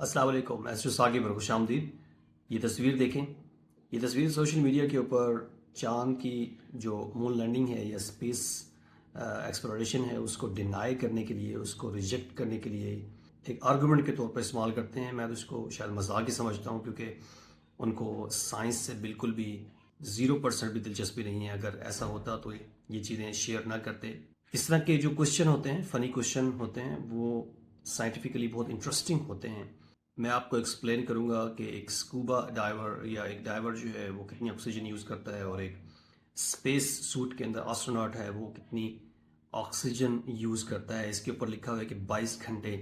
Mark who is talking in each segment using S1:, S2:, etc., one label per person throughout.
S1: अस्सलाम वालेकुम, एस्ट्रो साकिब और खुशामदीद। ये तस्वीर देखें। ये तस्वीर सोशल मीडिया के ऊपर चांद की जो मून लैंडिंग है या स्पेस एक्सप्लोरेशन है उसको डिनाई करने के लिए, उसको रिजेक्ट करने के लिए एक आर्गूमेंट के तौर पर इस्तेमाल करते हैं। मैं तो इसको शायद मजाक ही समझता हूँ, क्योंकि उनको साइंस से बिल्कुल भी 0% भी दिलचस्पी नहीं है। अगर ऐसा होता तो ये चीज़ें शेयर ना करते। इस तरह के जो क्वेश्चन होते हैं, फ़नी क्वेश्चन होते हैं, वो साइंटिफिकली बहुत इंटरेस्टिंग होते हैं। मैं आपको एक्सप्लेन करूंगा कि एक स्कूबा डाइवर या एक डाइवर जो है वो कितनी ऑक्सीजन यूज़ करता है, और एक स्पेस सूट के अंदर एस्ट्रोनॉट है वो कितनी ऑक्सीजन यूज़ करता है। इसके ऊपर लिखा हुआ है कि 22 घंटे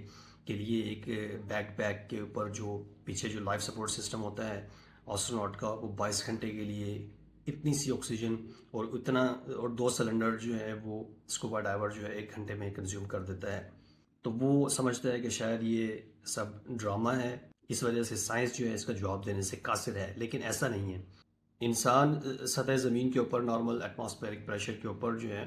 S1: के लिए एक बैकपैक के ऊपर जो पीछे जो लाइफ सपोर्ट सिस्टम होता है एस्ट्रोनॉट का, वो 22 घंटे के लिए इतनी सी ऑक्सीजन और इतना और 2 सिलेंडर जो है वो स्कूबा डाइवर जो है 1 घंटे में कंज्यूम कर देता है। तो वो समझता है कि शायद ये सब ड्रामा है, इस वजह से साइंस जो है इसका जवाब देने से कासिर है, लेकिन ऐसा नहीं है। इंसान सतह ज़मीन के ऊपर नॉर्मल एटमॉस्फेरिक प्रेशर के ऊपर जो है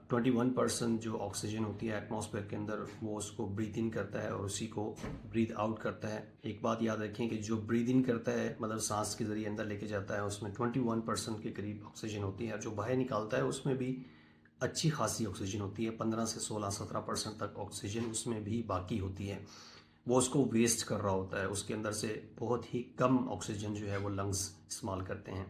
S1: 21% जो ऑक्सीजन होती है एटमॉस्फेयर के अंदर, वो उसको ब्रीथ इन करता है और उसी को ब्रीथ आउट करता है। एक बात याद रखें कि जो ब्रीथ इन करता है मतलब सांस के ज़रिए अंदर लेके जाता है, उसमें 21% के करीब ऑक्सीजन होती है, और जो बाहर निकालता है उसमें भी अच्छी खासी ऑक्सीजन होती है। 15 से 16-17% तक ऑक्सीजन उसमें भी बाकी होती है, वो उसको वेस्ट कर रहा होता है। उसके अंदर से बहुत ही कम ऑक्सीजन जो है वो लंग्स इस्तेमाल करते हैं।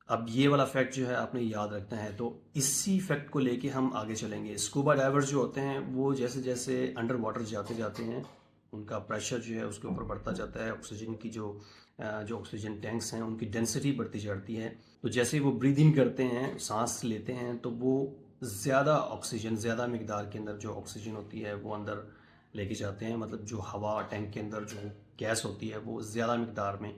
S1: अब ये वाला फैक्ट जो है आपने याद रखना है, तो इसी फैक्ट को लेके हम आगे चलेंगे। स्कूबा डाइवर्स जो होते हैं वो जैसे जैसे अंडर वाटर जाते जाते हैं, उनका प्रेशर जो है उसके ऊपर बढ़ता जाता है। ऑक्सीजन की जो ऑक्सीजन टैंक्स हैं उनकी डेंसिटी बढ़ती जाती है। तो जैसे ही वो ब्रीद इन करते हैं, सांस लेते हैं, तो वो ज़्यादा ऑक्सीजन, ज़्यादा मिकदार के अंदर जो ऑक्सीजन होती है वो अंदर लेके जाते हैं। मतलब जो हवा टैंक के अंदर जो गैस होती है वो ज़्यादा मिकदार में,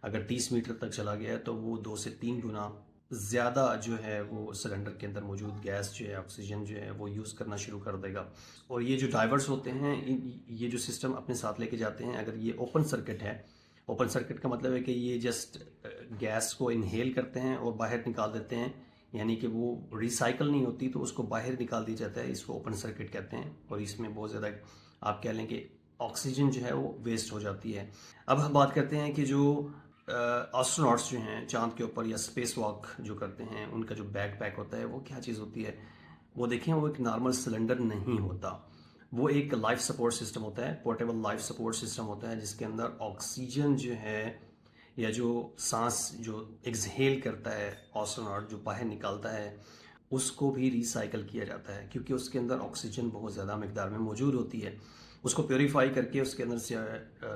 S1: अगर 30 मीटर तक चला गया है तो वो 2 से 3 गुना ज़्यादा जो है वो सिलेंडर के अंदर मौजूद गैस जो है, ऑक्सीजन जो है वो यूज़ करना शुरू कर देगा। और ये जो डाइवर्स होते हैं ये जो सिस्टम अपने साथ लेके जाते हैं, अगर ये ओपन सर्किट है, ओपन सर्किट का मतलब है कि ये जस्ट गैस को इनहेल करते हैं और बाहर निकाल देते हैं, यानी कि वो रिसाइकल नहीं होती तो उसको बाहर निकाल दिया जाता है। इसको ओपन सर्किट कहते हैं, और इसमें बहुत ज़्यादा आप कह लें कि ऑक्सीजन जो है वो वेस्ट हो जाती है। अब हम बात करते हैं कि जो एस्ट्रोनॉट्स जो हैं चांद के ऊपर या स्पेस वॉक जो करते हैं, उनका जो बैकपैक होता है वो क्या चीज़ होती है। वो देखें, वो एक नॉर्मल सिलेंडर नहीं होता, वो एक लाइफ सपोर्ट सिस्टम होता है, पोर्टेबल लाइफ सपोर्ट सिस्टम होता है, जिसके अंदर ऑक्सीजन जो है या जो सांस जो एक्सहेल करता है एस्ट्रोनॉट, जो बाहर निकालता है, उसको भी रिसाइकल किया जाता है, क्योंकि उसके अंदर ऑक्सीजन बहुत ज़्यादा मिकदार में मौजूद होती है। उसको प्योरीफाई करके उसके अंदर से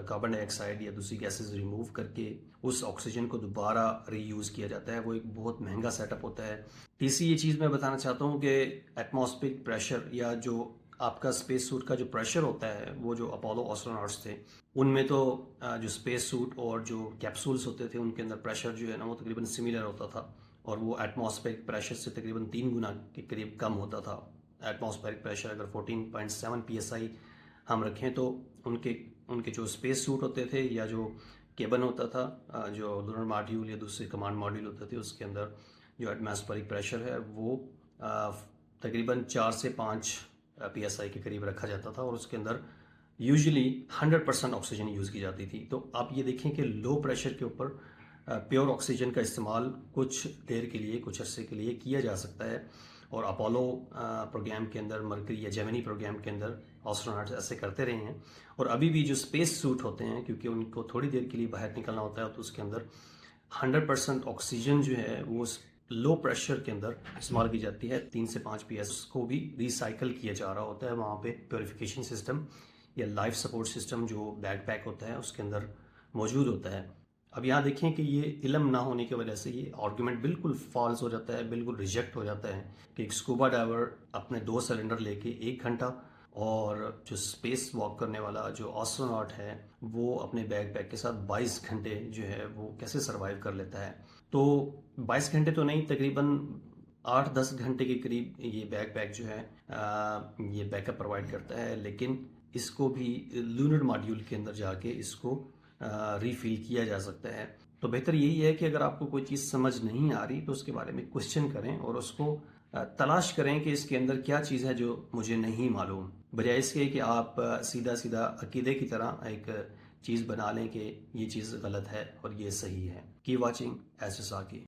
S1: कार्बन डाइऑक्साइड या दूसरी गैसेस रिमूव करके उस ऑक्सीजन को दोबारा रीयूज़ किया जाता है। वो एक बहुत महंगा सेटअप होता है। तीसरी ये चीज़ मैं बताना चाहता हूँ कि एटमॉस्फेरिक प्रेशर या जो आपका स्पेस सूट का जो प्रेशर होता है, वो जो अपोलो एस्ट्रोनॉट्स थे उनमें तो जो स्पेस सूट और जो कैप्सूल्स होते थे उनके अंदर प्रेशर जो है ना वो तकरीबन सिमिलर होता था, और वो एटमॉस्फेरिक प्रेशर से तकरीबन 3 गुना के करीब कम होता था। एटमॉस्फेरिक प्रेशर अगर 14.7 psi हम रखें तो उनके उनके जो स्पेस सूट होते थे या जो केबन होता था, जो लूनर मॉड्यूल या दूसरे कमांड मॉड्यूल होते थे, उसके अंदर जो एटमॉस्फेरिक प्रेशर है वो तकरीबन 4 से 5 psi के करीब रखा जाता था, और उसके अंदर यूजुअली 100% ऑक्सीजन यूज़ की जाती थी। तो आप ये देखें कि लो प्रेशर के ऊपर प्योर ऑक्सीजन का इस्तेमाल कुछ देर के लिए, कुछ अरसे के लिए किया जा सकता है, और अपोलो प्रोग्राम के अंदर, मरकरी या जेमिनी प्रोग्राम के अंदर एस्ट्रोनॉट्स ऐसे करते रहे हैं। और अभी भी जो स्पेस सूट होते हैं, क्योंकि उनको थोड़ी देर के लिए बाहर निकलना होता है, तो उसके अंदर 100% ऑक्सीजन जो है वो लो प्रेशर के अंदर इस्तेमाल की जाती है। 3 से 5 PS को भी रिसाइकल किया जा रहा होता है वहाँ पे। प्योरीफिकेशन सिस्टम या लाइफ सपोर्ट सिस्टम जो बैकपैक होता है उसके अंदर मौजूद होता है। अब यहाँ देखें कि ये इल्म ना होने की वजह से ये आर्गूमेंट बिल्कुल फॉल्स हो जाता है, बिल्कुल रिजेक्ट हो जाता है कि एक स्कूबा डाइवर अपने 2 सिलेंडर लेके 1 घंटा, और जो स्पेस वॉक करने वाला जो एस्ट्रोनॉट है वो अपने बैकपैक के साथ 22 घंटे जो है वो कैसे सरवाइव कर लेता है। तो 22 घंटे तो नहीं, तकरीबन 8-10 घंटे के करीब ये बैकपैक जो है ये बैकअप प्रोवाइड करता है, लेकिन इसको भी लूनर मॉड्यूल के अंदर जाके इसको रीफिल किया जा सकता है। तो बेहतर यही है कि अगर आपको कोई चीज़ समझ नहीं आ रही तो उसके बारे में क्वेश्चन करें और उसको तलाश करें कि इसके अंदर क्या चीज़ है जो मुझे नहीं मालूम, बजाय इसके कि आप सीधा सीधा अकीदे की तरह एक चीज़ बना लें कि ये चीज़ गलत है और ये सही है। कीप वॉचिंग एस एस आकी।